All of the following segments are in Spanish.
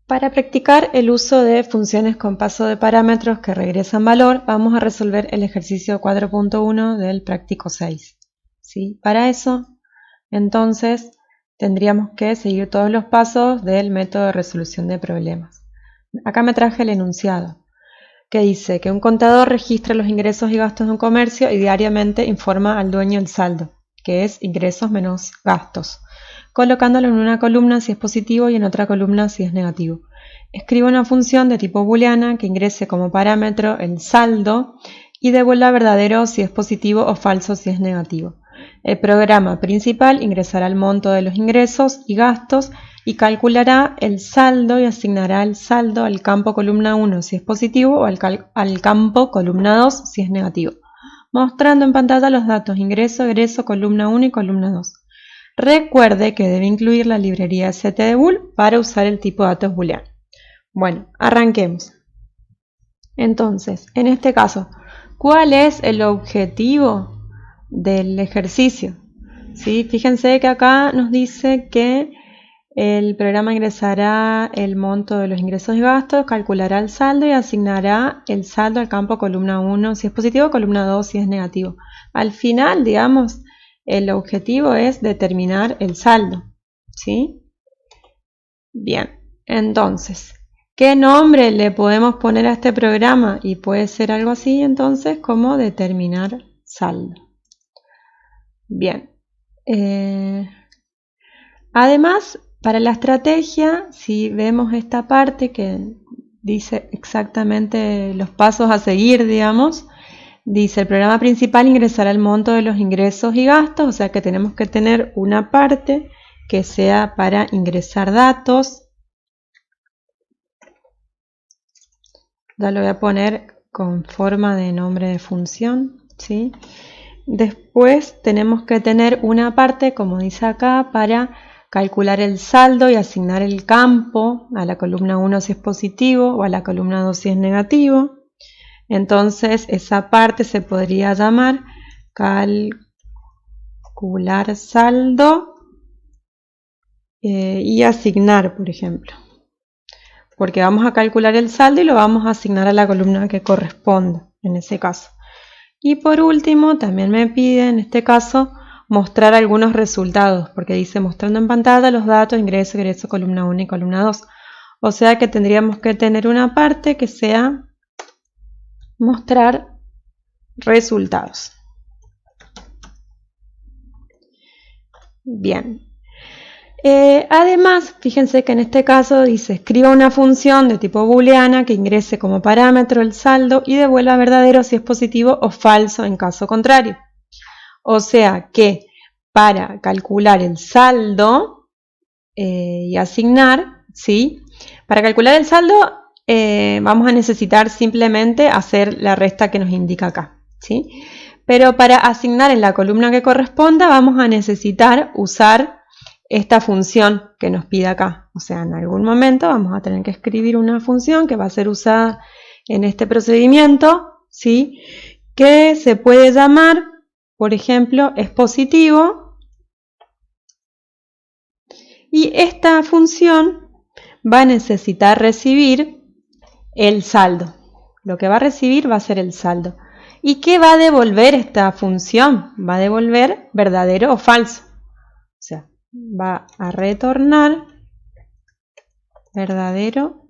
Para practicar el uso de funciones con paso de parámetros que regresan valor, vamos a resolver el ejercicio 4.1 del práctico 6. ¿Sí? Para eso, entonces, tendríamos que seguir todos los pasos del método de resolución de problemas. Acá me traje el enunciado, que dice que un contador registra los ingresos y gastos de un comercio y diariamente informa al dueño el saldo, que es ingresos menos gastos, colocándolo en una columna si es positivo y en otra columna si es negativo. Escribe una función de tipo booleana que ingrese como parámetro el saldo y devuelva verdadero si es positivo o falso si es negativo. El programa principal ingresará el monto de los ingresos y gastos y calculará el saldo y asignará el saldo al campo columna 1 si es positivo o al campo columna 2 si es negativo, mostrando en pantalla los datos ingreso, egreso, columna 1 y columna 2. Recuerde que debe incluir la librería stdbool para usar el tipo de datos booleano. Bueno, arranquemos. Entonces, en este caso, ¿cuál es el objetivo del ejercicio? ¿Sí? Fíjense que acá nos dice que el programa ingresará el monto de los ingresos y gastos, calculará el saldo y asignará el saldo al campo columna 1 si es positivo, columna 2 si es negativo. Al final, digamos, el objetivo es determinar el saldo, ¿sí? Bien, entonces, ¿qué nombre le podemos poner a este programa? Y puede ser algo así, entonces, como determinar saldo. Bien. Además, para la estrategia, si vemos esta parte que dice exactamente los pasos a seguir, digamos, dice el programa principal ingresará el monto de los ingresos y gastos, o sea que tenemos que tener una parte que sea para ingresar datos. Ya lo voy a poner con forma de nombre de función, ¿sí? Después tenemos que tener una parte, como dice acá, para calcular el saldo y asignar el campo a la columna 1 si es positivo o a la columna 2 si es negativo. Entonces esa parte se podría llamar calcular saldo y asignar, por ejemplo. Porque vamos a calcular el saldo y lo vamos a asignar a la columna que corresponda en ese caso. Y por último, también me pide en este caso mostrar algunos resultados, porque dice mostrando en pantalla los datos, ingreso, egreso, columna 1 y columna 2. O sea que tendríamos que tener una parte que sea mostrar resultados. Bien. Además, fíjense que en este caso dice escriba una función de tipo booleana que ingrese como parámetro el saldo y devuelva verdadero si es positivo o falso en caso contrario. O sea que para calcular el saldo y asignar, ¿sí? Para calcular el saldo vamos a necesitar simplemente hacer la resta que nos indica acá, ¿sí? Pero para asignar en la columna que corresponda vamos a necesitar usar esta función que nos pide acá. O sea, en algún momento vamos a tener que escribir una función que va a ser usada en este procedimiento, ¿sí? Que se puede llamar, por ejemplo, es positivo. Y esta función va a necesitar recibir el saldo. Lo que va a recibir va a ser el saldo. ¿Y qué va a devolver esta función? Va a devolver verdadero o falso. O sea, va a retornar verdadero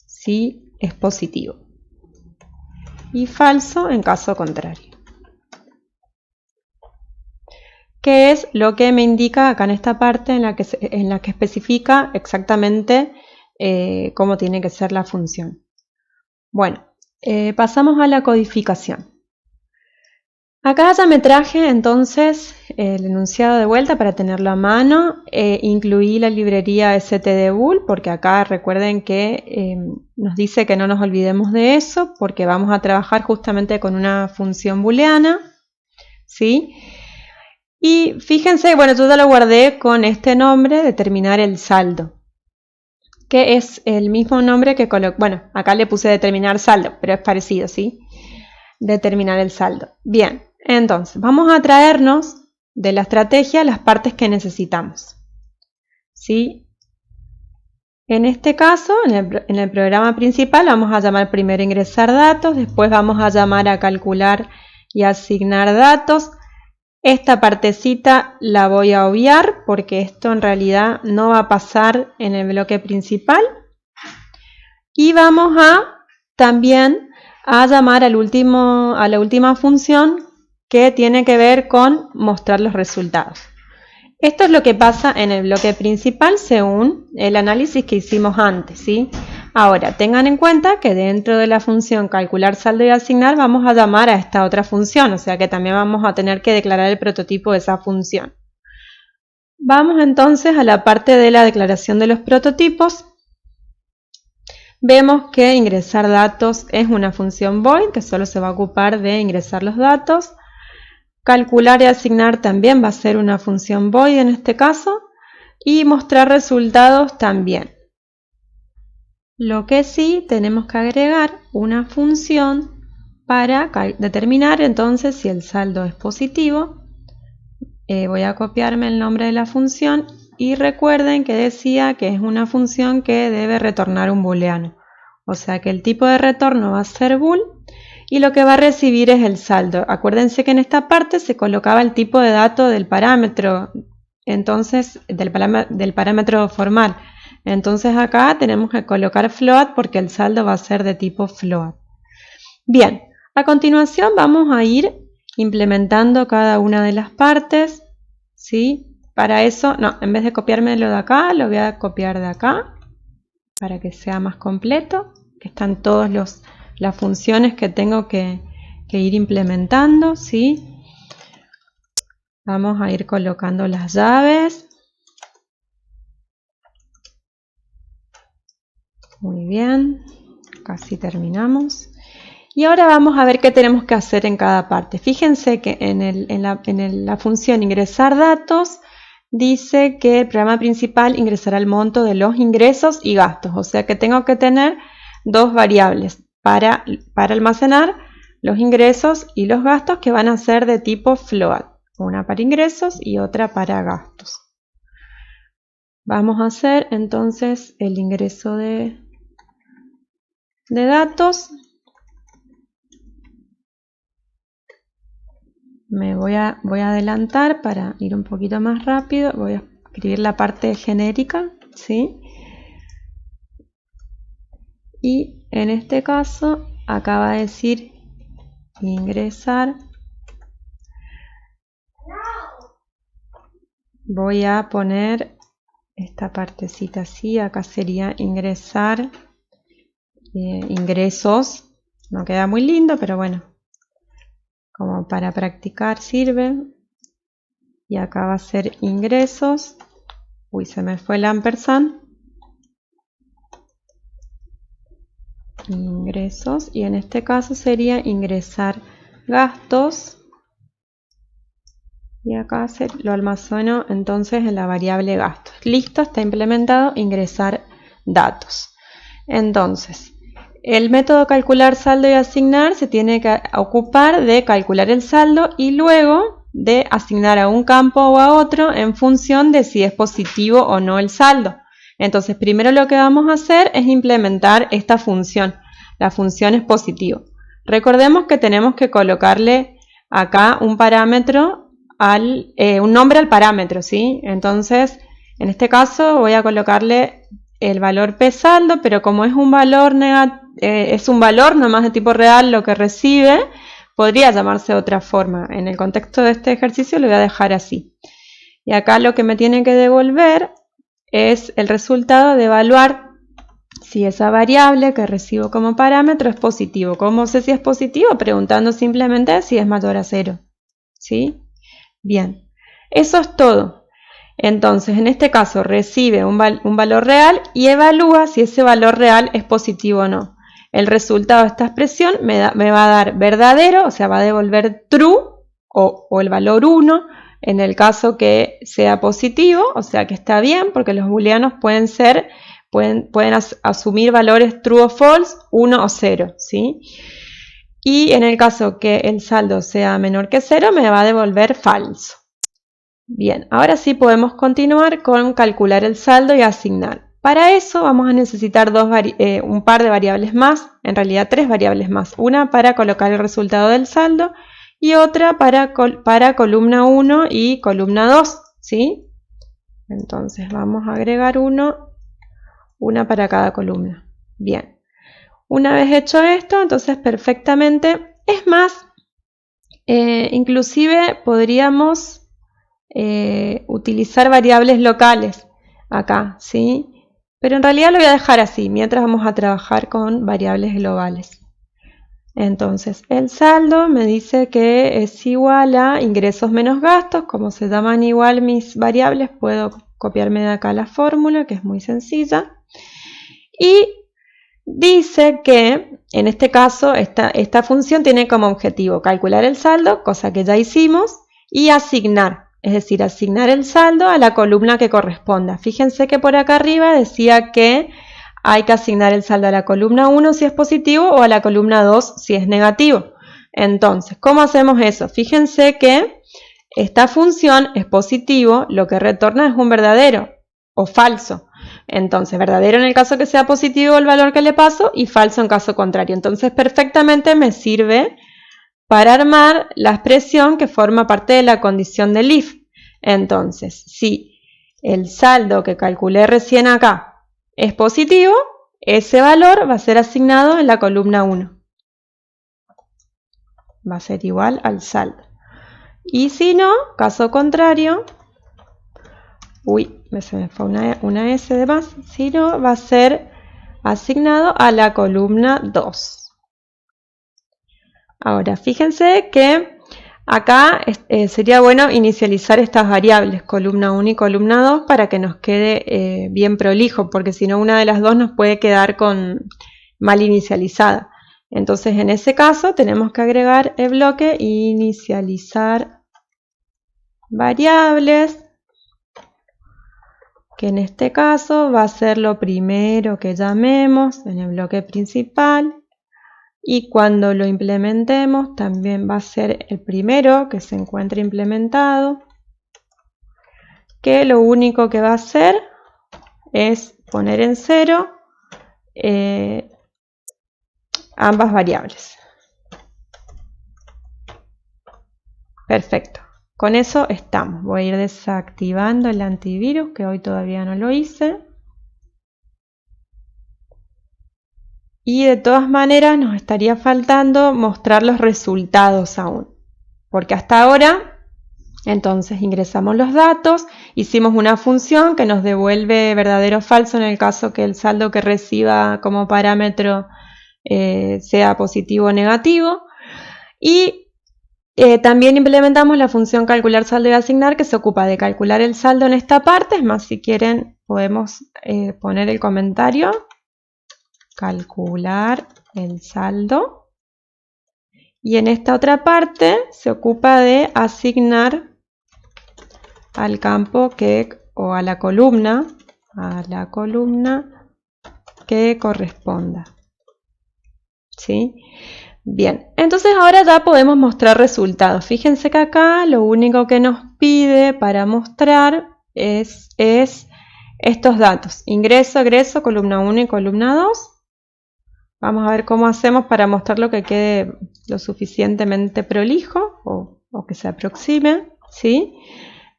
si es positivo y falso en caso contrario. ¿Qué es lo que me indica acá en esta parte en la que especifica exactamente cómo tiene que ser la función? Bueno, pasamos a la codificación. Acá ya me traje entonces el enunciado de vuelta para tenerlo a mano. Incluí la librería stdbool porque acá recuerden que nos dice que no nos olvidemos de eso porque vamos a trabajar justamente con una función booleana, ¿sí? Y fíjense, bueno, yo ya lo guardé con este nombre, determinar el saldo, que es el mismo nombre que coloqué. Bueno, acá le puse determinar saldo, pero es parecido, ¿sí? Determinar el saldo. Bien. Entonces, vamos a traernos de la estrategia las partes que necesitamos, ¿sí? En este caso, en el programa principal vamos a llamar primero ingresar datos, después vamos a llamar a calcular y asignar datos. Esta partecita la voy a obviar porque esto en realidad no va a pasar en el bloque principal. Y vamos también a llamar a la última función que tiene que ver con mostrar los resultados. Esto es lo que pasa en el bloque principal según el análisis que hicimos antes, ¿sí? Ahora, tengan en cuenta que dentro de la función calcular saldo y asignar vamos a llamar a esta otra función, o sea que también vamos a tener que declarar el prototipo de esa función. Vamos entonces a la parte de la declaración de los prototipos. Vemos que ingresar datos es una función void que solo se va a ocupar de ingresar los datos. Calcular y asignar también va a ser una función void en este caso. Y mostrar resultados también. Lo que sí tenemos que agregar una función para determinar entonces si el saldo es positivo. Voy a copiarme el nombre de la función y recuerden que decía que es una función que debe retornar un booleano. O sea que el tipo de retorno va a ser bool y lo que va a recibir es el saldo. Acuérdense que en esta parte se colocaba el tipo de dato del parámetro, entonces del parámetro formal. Entonces acá tenemos que colocar float porque el saldo va a ser de tipo float. Bien, a continuación vamos a ir implementando cada una de las partes, ¿sí? Para eso, no, en vez de copiármelo de acá, lo voy a copiar de acá para que sea más completo, que están todas las funciones que tengo que ir implementando, ¿sí? Vamos a ir colocando las llaves. Muy bien, casi terminamos. Y ahora vamos a ver qué tenemos que hacer en cada parte. Fíjense que en la función ingresar datos dice que el programa principal ingresará el monto de los ingresos y gastos. O sea que tengo que tener dos variables para almacenar los ingresos y los gastos que van a ser de tipo float. Una para ingresos y otra para gastos. Vamos a hacer entonces el ingreso de datos. Me voy a adelantar para ir un poquito más rápido. Voy a escribir la parte genérica, ¿sí? Y en este caso, acá va a decir ingresar. Voy a poner esta partecita así. Acá sería ingresar ingresos. No queda muy lindo, pero bueno. Como para practicar sirve. Y acá va a ser ingresos. Uy, se me fue el ampersand. Ingresos. Y en este caso sería ingresar gastos. Y acá lo almaceno entonces en la variable gastos. Listo, está implementado ingresar datos. Entonces, el método calcular saldo y asignar se tiene que ocupar de calcular el saldo y luego de asignar a un campo o a otro en función de si es positivo o no el saldo. Entonces, primero lo que vamos a hacer es implementar esta función. La función es positivo. Recordemos que tenemos que colocarle acá un parámetro, un nombre al parámetro, ¿sí? Entonces, en este caso voy a colocarle el valor P saldo, pero como es un valor nomás de tipo real lo que recibe, podría llamarse de otra forma. En el contexto de este ejercicio lo voy a dejar así. Y acá lo que me tiene que devolver es el resultado de evaluar si esa variable que recibo como parámetro es positivo. ¿Cómo sé si es positivo? Preguntando simplemente si es mayor a 0. ¿Sí? Bien, eso es todo. Entonces, en este caso recibe un valor real y evalúa si ese valor real es positivo o no. El resultado de esta expresión me va a dar verdadero, o sea, va a devolver true o el valor 1 en el caso que sea positivo, o sea que está bien, porque los booleanos pueden asumir valores true o false, 1 o 0, ¿sí? Y en el caso que el saldo sea menor que 0, me va a devolver falso. Bien, ahora sí podemos continuar con calcular el saldo y asignar. Para eso vamos a necesitar un par de variables más, en realidad 3 variables más. Una para colocar el resultado del saldo y otra para columna 1 y columna 2, ¿sí? Entonces vamos a agregar una para cada columna. Bien, una vez hecho esto, entonces perfectamente, es más, inclusive podríamos utilizar variables locales acá, ¿sí? Pero en realidad lo voy a dejar así, mientras vamos a trabajar con variables globales. Entonces, el saldo me dice que es igual a ingresos menos gastos. Como se llaman igual mis variables, puedo copiarme de acá la fórmula, que es muy sencilla. Y dice que, en este caso, esta función tiene como objetivo calcular el saldo, cosa que ya hicimos, y asignar. Es decir, asignar el saldo a la columna que corresponda. Fíjense que por acá arriba decía que hay que asignar el saldo a la columna 1 si es positivo o a la columna 2 si es negativo. Entonces, ¿cómo hacemos eso? Fíjense que esta función es positivo, lo que retorna es un verdadero o falso. Entonces, verdadero en el caso que sea positivo el valor que le paso y falso en caso contrario. Entonces, perfectamente me sirve para armar la expresión que forma parte de la condición del if. Entonces, si el saldo que calculé recién acá es positivo, ese valor va a ser asignado en la columna 1. Va a ser igual al saldo. Y si no, caso contrario, se me fue una S de más, si no, va a ser asignado a la columna 2. Ahora, fíjense que acá sería bueno inicializar estas variables, columna 1 y columna 2, para que nos quede bien prolijo, porque si no una de las dos nos puede quedar mal inicializada. Entonces, en ese caso, tenemos que agregar el bloque inicializar variables, que en este caso va a ser lo primero que llamemos en el bloque principal. Y cuando lo implementemos también va a ser el primero que se encuentre implementado, que lo único que va a hacer es poner en 0 ambas variables. Perfecto, con eso estamos. Voy a ir desactivando el antivirus, que hoy todavía no lo hice. Y de todas maneras nos estaría faltando mostrar los resultados aún, porque hasta ahora, entonces ingresamos los datos, hicimos una función que nos devuelve verdadero o falso en el caso que el saldo que reciba como parámetro sea positivo o negativo, y también implementamos la función calcular saldo y asignar, que se ocupa de calcular el saldo en esta parte. Es más, si quieren podemos poner el comentario. Calcular el saldo, y en esta otra parte se ocupa de asignar al campo o a la columna que corresponda. ¿Sí? Bien, entonces ahora ya podemos mostrar resultados. Fíjense que acá lo único que nos pide para mostrar es estos datos: ingreso, egreso, columna 1 y columna 2. Vamos a ver cómo hacemos para mostrarlo que quede lo suficientemente prolijo o que se aproxime, ¿sí?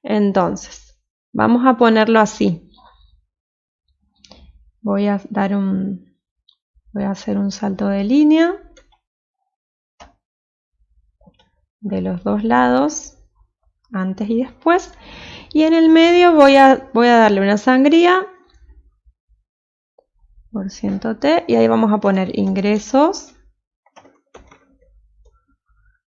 Entonces, vamos a ponerlo así. Voy a hacer un salto de línea de los dos lados, antes y después. Y en el medio voy a darle una sangría %T, y ahí vamos a poner ingresos.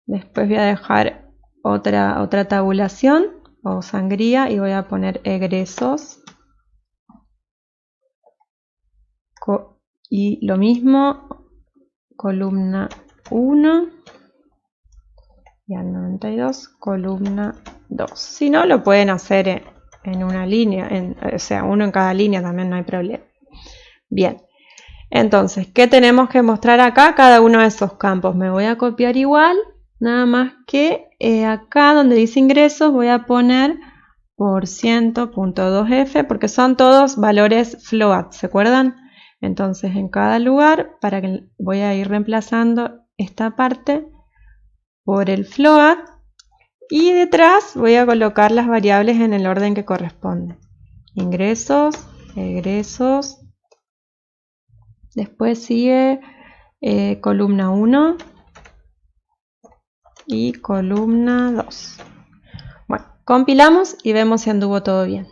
Después voy a dejar otra tabulación o sangría y voy a poner egresos. Y lo mismo, columna 1 y al 92, columna 2. Si no, lo pueden hacer en una línea, o sea, uno en cada línea también, no hay problema. Bien, entonces, ¿qué tenemos que mostrar acá? Cada uno de esos campos. Me voy a copiar igual, nada más que acá donde dice ingresos voy a poner por ciento, punto 2F, porque son todos valores float, ¿se acuerdan? Entonces en cada lugar, voy a ir reemplazando esta parte por el float y detrás voy a colocar las variables en el orden que corresponde. Ingresos, egresos, después sigue columna 1 y columna 2. Bueno, compilamos y vemos si anduvo todo bien.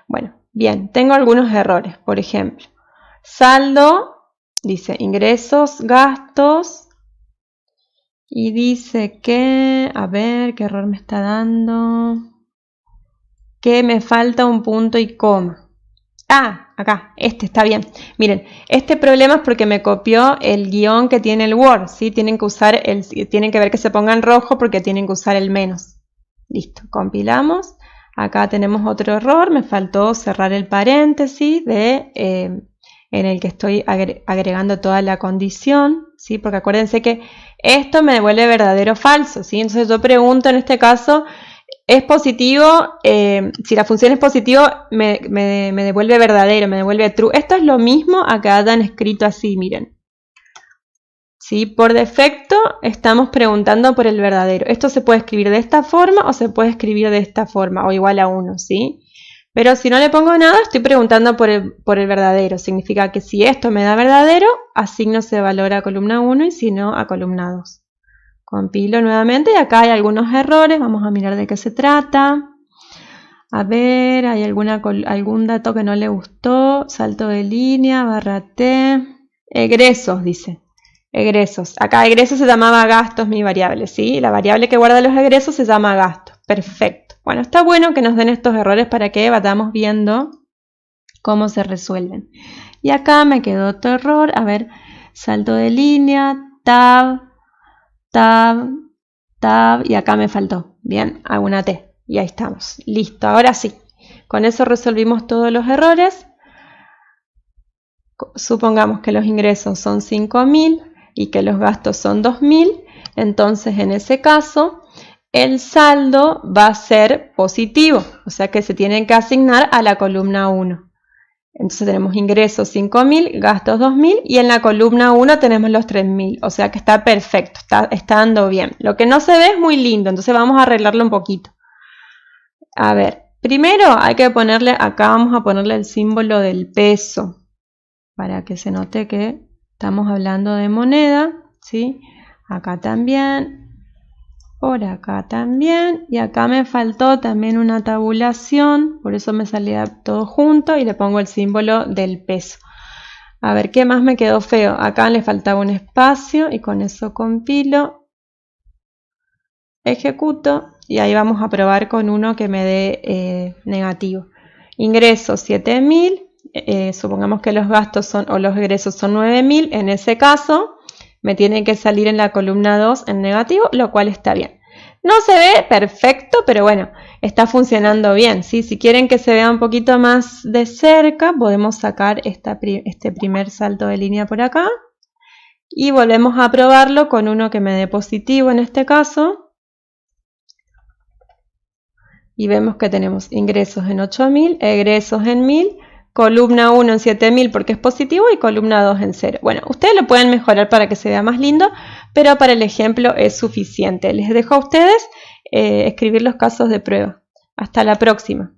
Bueno, bien, tengo algunos errores. Por ejemplo, saldo, dice ingresos, gastos, y dice que, a ver, ¿qué error me está dando? Que me falta un punto y coma. Ah, acá, este está bien. Miren, este problema es porque me copió el guión que tiene el Word, ¿sí? Tienen que ver que se ponga en rojo porque tienen que usar el menos. Listo, compilamos. Acá tenemos otro error, me faltó cerrar el paréntesis en el que estoy agregando toda la condición, ¿sí? Porque acuérdense que esto me devuelve verdadero o falso, ¿sí? Entonces yo pregunto en este caso, ¿es positivo? Si la función es positivo, me devuelve verdadero, me devuelve true. Esto es lo mismo a que hayan escrito así, miren. ¿Sí? Por defecto estamos preguntando por el verdadero. Esto se puede escribir de esta forma o se puede escribir de esta forma o igual a 1, ¿sí? Pero si no le pongo nada, estoy preguntando por el verdadero. Significa que si esto me da verdadero, asigno ese valor a columna 1 y si no, a columna 2. Compilo nuevamente y acá hay algunos errores. Vamos a mirar de qué se trata. A ver, hay algún dato que no le gustó. Salto de línea, barra T. Egresos, dice. Egresos. Acá egresos se llamaba gastos, mi variable, ¿sí? La variable que guarda los egresos se llama gastos. Perfecto. Bueno, está bueno que nos den estos errores para que vayamos viendo cómo se resuelven. Y acá me quedó otro error. A ver, salto de línea, tab, y acá me faltó. Bien, hago una T. Y ahí estamos. Listo, ahora sí. Con eso resolvimos todos los errores. Supongamos que los ingresos son 5.000 y que los gastos son 2.000. Entonces, en ese caso, el saldo va a ser positivo. O sea que se tienen que asignar a la columna 1. Entonces tenemos ingresos 5.000, gastos 2.000 y en la columna 1 tenemos los 3.000. O sea que está perfecto, está dando bien. Lo que no se ve es muy lindo, entonces vamos a arreglarlo un poquito. A ver, primero hay que ponerle, acá vamos a ponerle el símbolo del peso para que se note que estamos hablando de moneda, ¿sí? Acá también, por acá también, y acá me faltó también una tabulación, por eso me salía todo junto y le pongo el símbolo del peso. A ver, ¿qué más me quedó feo? Acá le faltaba un espacio y con eso compilo, ejecuto y ahí vamos a probar con uno que me dé negativo. Ingresos 7.000, supongamos que los gastos los egresos son 9.000, en ese caso me tiene que salir en la columna 2 en negativo, lo cual está bien. No se ve perfecto, pero bueno, está funcionando bien, ¿sí? Si quieren que se vea un poquito más de cerca, podemos sacar este primer salto de línea por acá y volvemos a probarlo con uno que me dé positivo en este caso. Y vemos que tenemos ingresos en 8.000, egresos en 1.000, columna 1 en 7.000 porque es positivo y columna 2 en 0. Bueno, ustedes lo pueden mejorar para que se vea más lindo, pero para el ejemplo es suficiente. Les dejo a ustedes escribir los casos de prueba. Hasta la próxima.